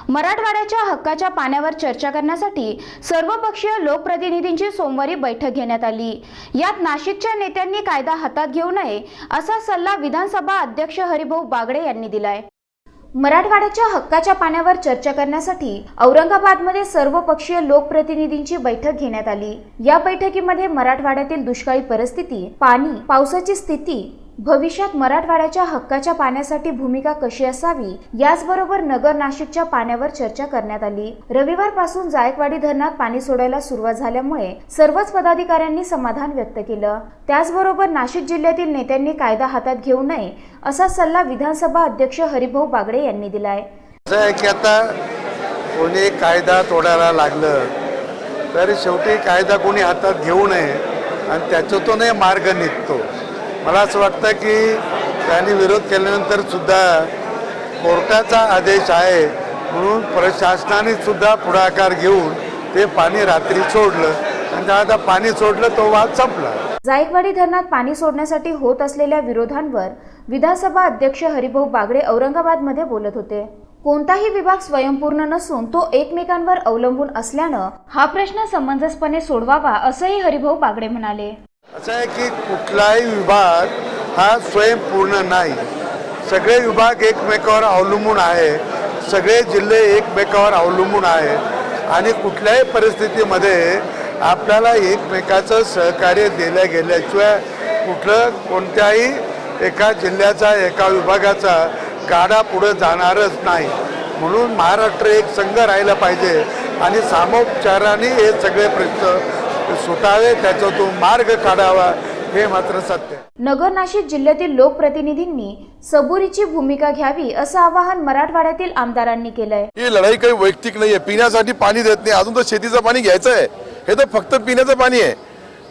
मराठवाड्याच्या हक्काच्या पाण्यावर चर्चा करण्यासाठी सर्वपक्षीय लोकप्रतिनिधींची सोमवारी बैठक घेण्यात आली। यात नाशिकच्या नेत्यांनी कायदा हातात घेऊ नये असा सल्ला विधानसभा अध्यक्ष हरिभाऊ बागडे यांनी दिलाय। मराठवाड्याच्या हक्काच्या पाण्यावर चर्चा करण्यासाठी औरंगाबादमध्ये सर्वपक्षीय लोकप्रतिनिधींची बैठक घेण्यात आली। या बैठकीमध्ये मराठवाड्यातील दुष्काळी परिस्थिती, पाणी, पावसाची स्थिती, भविष्यात मराठवाड्याच्या हक्काच्या पाण्यासाठी भूमिका कशी असावी याचबरोबर नगर नाशिकच्या पाण्यावर चर्चा करण्यात आली। रविवारपासून जायकवाडी धरणात पाणी सोडायला सुरुवात झाल्यामुळे सर्वच पदाधिकाऱ्यांनी समाधान व्यक्त केलं। त्याचबरोबर नाशिक जिल्ह्यातील नेत्यांनी कायदा हातात घेऊ नये असा सल्ला विधानसभा अध्यक्ष हरिभाऊ बागडे यांनी दिलाय। की आता कोणी कायदा तोडायला लागलं तर शेवटी कायदा कोणी हातात घेऊ नये आणि त्याच्यातून मार्ग निघतो। मला असं वाटतं की त्यांनी विरोध केल्यानंतर सुद्धा कोर्टाचा आदेश आहे म्हणून प्रशासनाने सुद्धा पुढाकार घेऊन ते पाणी रात्री सोडलं आणि आता पाणी सोडलं तो वाद संपला। जायकवाडी धरणात पाणी सोडण्यासाठी होत असलेल्या विरोधांवर विधानसभा अध्यक्ष हरिभाऊ बागडे औरंगाबादमध्ये बोलत होते। कोणताही विभाग स्वयंपूर्ण नसून तो एकमेकांवर अवलंबून असल्यानं हा प्रश्न समंजसपणे सोडवावा असंही हरिभाऊ बागडे म्हणाले। असं आहे की कुठलाही विभाग हा स्वयंपूर्ण नाही, सगळे विभाग एकमेकावर अवलंबून आहे, सगळे जिल्हे एकमेकावर अवलंबून आहे आणि कुठल्याही परिस्थितीमध्ये आपल्याला एकमेकाचं सहकार्य दिलं गेल्याशिवाय कोणत्याही एका जिल्ह्याचा एका विभागाचा गाडा पुढे जाणारच नाही। म्हणून महाराष्ट्र एक संघ राहिला पाहिजे आणि सामोपचाराने हे सगळे प्रश्न सुटावे, त्याच्यातून मार्ग काढावा हे मात्र सत्य। नगर नाशिक जिल्ह्यातील लोकप्रतिनिधींनी सबुरीची भूमिका घ्यावी असं आवाहन मराठवाड्यातील आमदारांनी केलंय। ही लढाई काही वैयक्तिक नाहीये, पिण्यासाठी पाणी देत नाही, अजून तर शेतीचं पाणी घ्यायचं आहे, हे तर फक्त पिण्याचं पाणी आहे।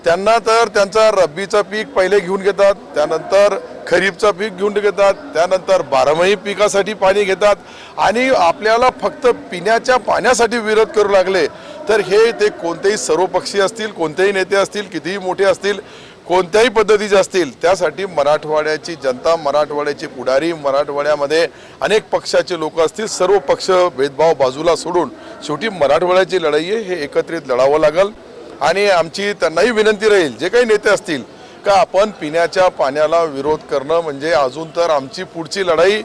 त्यांना तर त्यांचा रब्बीचं पीक पहिले घेऊन घेतात, त्यानंतर खरीपचं पीक घेऊन घेतात, त्यानंतर बारमाही पिकासाठी पाणी घेतात आणि आपल्याला फक्त पिण्याच्या पाण्यासाठी विरोध करू लागले तर हे ते कोणतेही सर्वपक्षीय असतील, कोणतेही नेते असतील, कितीही मोठे असतील, कोणत्याही पद्धतीचे असतील, त्यासाठी मराठवाड्याची जनता, मराठवाड्याचे पुढारी, मराठवाड्यामध्ये अनेक पक्षाचे लोक असतील, सर्व पक्ष भेदभाव बाजूला सोडून शेवटी मराठवाड्याची लढाई आहे हे एकत्रित लढावं लागेल। आणि आमची त्यांनाही विनंती राहील, जे काही नेते असतील, का आपण पिण्याच्या पाण्याला विरोध करणं म्हणजे अजून तर आमची पुढची लढाई,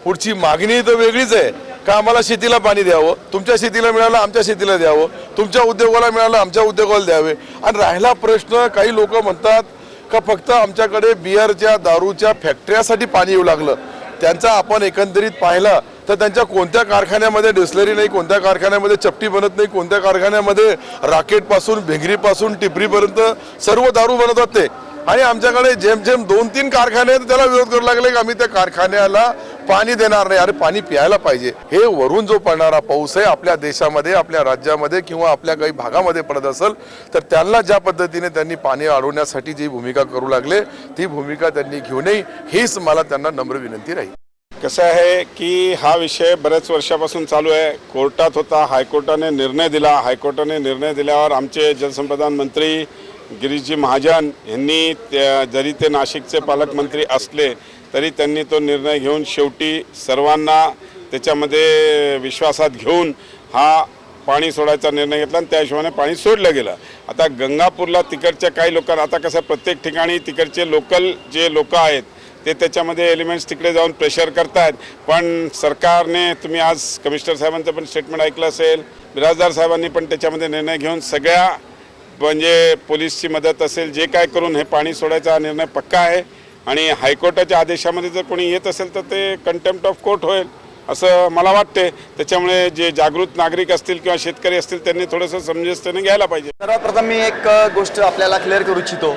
पुढची मागणी तर वेगळीच आहे का आम्हाला शेतीला पाणी द्यावं, तुमच्या शेतीला मिळालं आमच्या शेतीला द्यावं, तुमच्या उद्योगाला मिळालं आमच्या उद्योगाला द्यावे। आणि राहिला प्रश्न, काही लोक म्हणतात का फक्त आमच्याकडे बिअरच्या दारूच्या फॅक्टरीसाठी पाणी येऊ लागलं, त्यांचा आपण एकंदरीत पाहिला तर त्यांच्या कोणत्या कारखान्यामध्ये डिस्लरी नाही, कोणत्या कारखान्यामध्ये चपटी बनत नाही, कोणत्या कारखान्यामध्ये राकेटपासून भिंगरीपासून टिपरीपर्यंत सर्व दारू बनवतात ते। आणि आमच्याकडे जेम 2-3 कारखाने त्याला विरोध करू लागले की आम्ही त्या कारखान्याला पाणी देणार नाही। अरे पाणी प्यायला पाहिजे। हे वरून जो पडणारा पाऊस आहे आपल्या देशामध्ये, आपल्या राज्यामध्ये किंवा आपल्या काही भागामध्ये पडत असेल तर त्यांना ज्या पद्धतीने त्यांनी पाणी अडवण्यासाठी जी भूमिका करू लागले ती भूमिका त्यांनी घेऊ नये हीच मला त्यांना नम्र विनंती राहील। कसं आहे की हा विषय बऱ्याच वर्षापासून चालू आहे, कोर्टात होता, हायकोर्टाने निर्णय दिला, हायकोर्टाने निर्णय दिल्यावर आमचे जलसंपदा मंत्री गिरीशजी महाजन यांनी जरी ते नाशिकचे पालकमंत्री असले तरी त्यांनी तो निर्णय घेऊन शेवटी सर्वांना त्याच्यामध्ये विश्वासात घेऊन हा पाणी सोडायचा निर्णय घेतला आणि त्या हिशोबाने पाणी सोडलं गेलं। आता गंगापूरला तिकडच्या काही लोकांना, आता कसं प्रत्येक ठिकाणी तिकडचे लोकल जे लोक आहेत ते त्याच्यामध्ये एलिमेंट्स तिकडे जाऊन प्रेशर करतायत, पण सरकारने, तुम्ही आज कमिशनर साहेबांचं पण स्टेटमेंट ऐकलं असेल, बिराजदार साहेबांनी पण त्याच्यामध्ये निर्णय घेऊन सगळ्या म्हणजे पोलीसची मदत असेल जे काय करून हे पाणी सोडायचा निर्णय पक्का आहे। आणि हायकोर्टाच्या आदेशामध्ये जर कोणी येत असेल तर ते कंटेम्प्ट ऑफ कोर्ट होईल असं मला वाटते। त्याच्यामुळे जे जागृत नागरिक असतील किंवा शेतकरी असतील त्यांनी थोडंसं समंजसतेने घ्यायला पाहिजे। सर्वप्रथम मी एक गोष्ट आपल्याला क्लिअर करू इच्छितो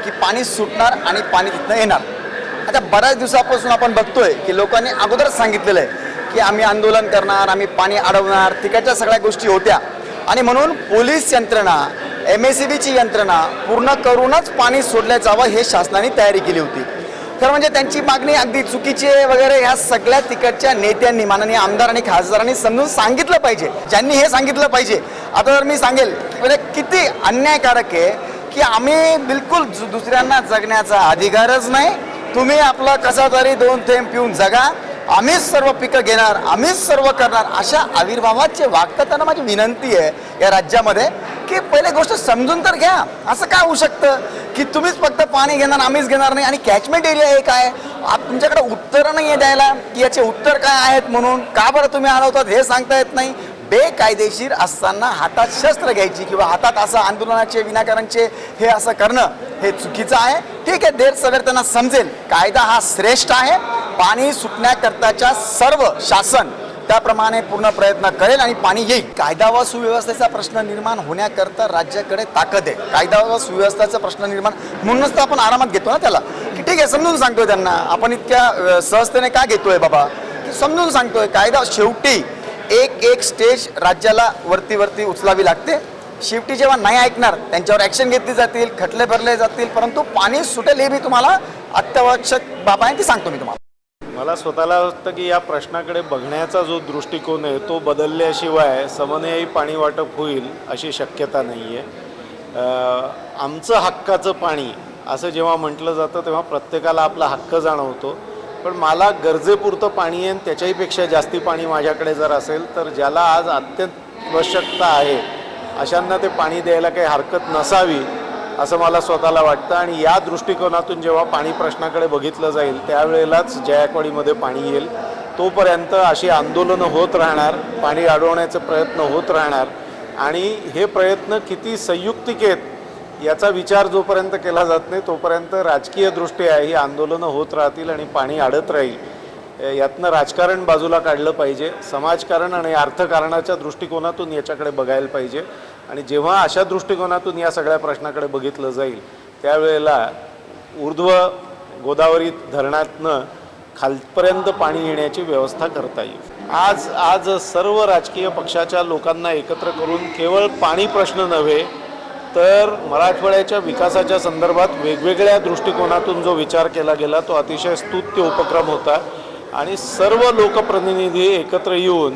की पाणी सुटणार आणि पाणी तिथनं येणार। आता बऱ्याच दिवसापासून आपण बघतोय की लोकांनी अगोदरच सांगितलेलं आहे की आम्ही आंदोलन करणार, आम्ही पाणी अडवणार, तिकडच्या सगळ्या गोष्टी होत्या आणि म्हणून पोलीस यंत्रणा, MSEBची यंत्रणा पूर्ण करूनच पाणी सोडलं जावं हे शासनाने तयारी केली होती। तर म्हणजे त्यांची मागणी अगदी चुकीची आहे वगैरे ह्या सगळ्या तिकडच्या नेत्यांनी, माननीय आमदारांनी, खासदारांनी समजून सांगितलं पाहिजे, ज्यांनी हे सांगितलं पाहिजे। आता जर मी सांगेल म्हणजे किती अन्यायकारक आहे की आम्ही बिलकुल दुसऱ्यांना जगण्याचा अधिकारच नाही, तुम्ही आपला कसा तरी 2 थेंब पिऊन जगा आम्हीच सर्व पिकं घेणार, आम्हीच सर्व करणार, अशा आविर्भावाचे वागताना माझी विनंती आहे या राज्यामध्ये की पहिले गोष्ट समजून तर घ्या. असं काय होऊ शकतं की तुम्हीच फक्त पाणी घेणार, आम्हीच घेणार नाही, आणि कॅचमेंट एरिया हे काय, तुमच्याकडे उत्तरं नाही आहे द्यायला की याचे उत्तर काय आहेत म्हणून, का बरं तुम्ही अडवतात हे सांगता येत नाही. बेकायदेशीर असताना हातात शस्त्र घ्यायची किंवा हातात असं आंदोलनाचे विनाकारणचे हे असं करणं हे चुकीचं आहे. ठीक आहे, देर सवेर त्यांना समजेल कायदा हा श्रेष्ठ आहे. पाणी सुटण्याकरताच्या सर्व शासन त्याप्रमाणे पूर्ण प्रयत्न करेल आणि पाणी येईल. कायदा व सुव्यवस्थेचा प्रश्न निर्माण होण्याकरता राज्याकडे ताकद आहे. कायदा व सुव्यवस्थेचा प्रश्न निर्माण म्हणूनच तर आपण आरामात घेतो ना त्याला, की ठीक आहे समजून सांगतोय त्यांना. आपण इतक्या सहजतेने का घेतोय बाबा, की समजून सांगतोय कायदा शेवटी एक स्टेज राज्याला वरती उचलावी लागते. शेवटी जेव्हा नाही ऐकणार त्यांच्यावर ॲक्शन घेतली जातील, खटले भरले जातील, परंतु पाणी सुटेल हे मी तुम्हाला अत्यावश्यक बाब आहे ती सांगतो मी तुम्हाला. मला स्वतःला वाटतं की या प्रश्नाकडे बघण्याचा जो दृष्टिकोन आहे तो बदलल्याशिवाय समन्वयी पाणी वाटप होईल अशी शक्यता नाही आहे. आमचं हक्काचं पाणी असं जेव्हा म्हटलं जातं तेव्हा प्रत्येकाला आपला हक्क जाणवतो, पण मला गरजेपुरतं पाणी आहे त्याच्याहीपेक्षा जास्ती पाणी माझ्याकडे जर असेल तर ज्याला आज अत्यावश्यकता आहे अशांना ते पाणी द्यायला काही हरकत नसावी असं मला स्वतःला वाटतं. आणि या दृष्टिकोनातून जेव्हा पाणी प्रश्नाकडे बघितलं जाईल त्यावेळेलाच जायकवाडीमध्ये पाणी येईल. तोपर्यंत अशी आंदोलनं होत राहणार, पाणी अडवण्याचे प्रयत्न होत राहणार, आणि हे प्रयत्न किती संयुक्तिक आहेत याचा विचार जोपर्यंत केला जात नाही तोपर्यंत राजकीयदृष्ट्या ही आंदोलनं होत राहतील आणि पाणी अडत राहील. यातनं राजकारण बाजूला काढलं पाहिजे, समाजकारण आणि अर्थकारणाच्या दृष्टिकोनातून याच्याकडे बघायला पाहिजे. आणि जेव्हा अशा दृष्टिकोनातून या सगळ्या प्रश्नाकडे बघितलं जाईल त्यावेळेला ऊर्ध्व गोदावरी धरणातनं खालपर्यंत पाणी येण्याची व्यवस्था करता येईल. आज सर्व राजकीय पक्षाच्या लोकांना एकत्र करून केवळ पाणी प्रश्न नव्हे तर मराठवाड्याच्या विकासाच्या संदर्भात वेगवेगळ्या दृष्टिकोनातून जो विचार केला गेला तो अतिशय स्तुत्य उपक्रम होता. आणि सर्व लोकप्रतिनिधी एकत्र येऊन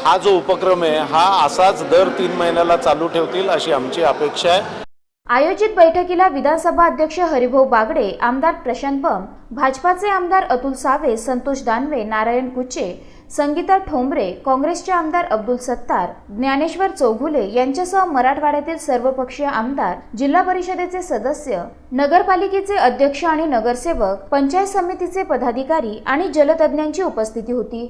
हा जो उपक्रम आहे हा असाच दर 3 महिन्याला चालू ठेवतील अशी आमची अपेक्षा आहे. आयोजित बैठकीला विधानसभा अध्यक्ष हरिभाऊ बागडे, आमदार प्रशांत बंब, भाजपाचे आमदार अतुल सावे, संतोष दानवे, नारायण कुचे, संगीता ठोंबरे, काँग्रेसचे आमदार अब्दुल सत्तार, ज्ञानेश्वर चौघुले यांच्यासह मराठवाड्यातील सर्वपक्षीय आमदार, जिल्हा परिषदेचे सदस्य, नगरपालिकेचे अध्यक्ष आणि नगरसेवक, पंचायत समितीचे पदाधिकारी आणि जलतज्ञांची उपस्थिती होती.